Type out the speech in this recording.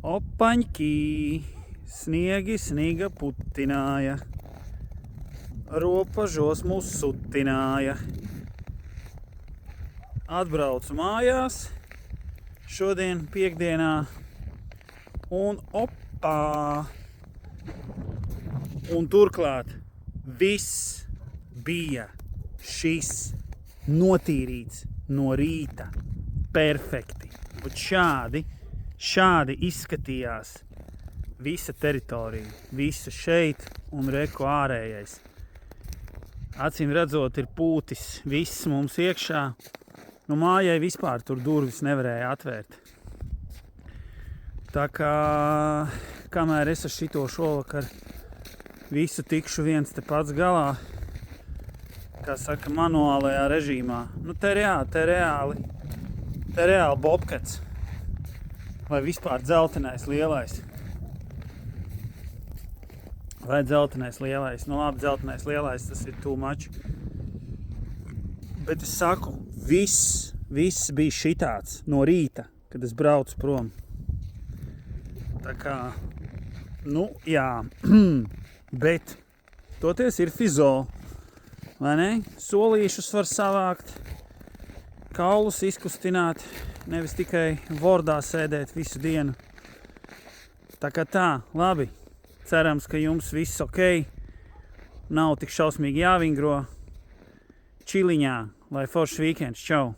Opaņķī, sniega putināja, ropažos mūs sutināja. Atbraucu mājās, šodien piekdienā, un opā! Un turklāt viss bija šis notīrīts no rīta. Perfekti. Un šādi izskatījās visa teritorija. Visa šeit un reku ārējais. Acīm redzot, ir pūtis viss mums iekšā. Nu, mājai vispār tur durvis nevarēja atvērt. Tā kā, kamēr es ar šito šovakar visu tikšu viens te pats galā, kā saka, manuālajā režīmā. Nu, te reāli bobkats. Vai vispār dzeltenais lielais. Vai dzeltenais lielais. Nu, labi, dzeltenais lielais, tas ir too much. Bet es saku, viss bija šitāds no rīta, kad es braucu prom. Tā kā, nu, jā. Bet toties ir fizo, vai ne? Solīšus var savākt, kaulus izkustināt, nevis tikai vordā sēdēt visu dienu. Tā kā tā, labi. Cerams, ka jums viss ok. Nav tik šausmīgi jāvingro. Čiliņā, lai foršs vikends. Čau!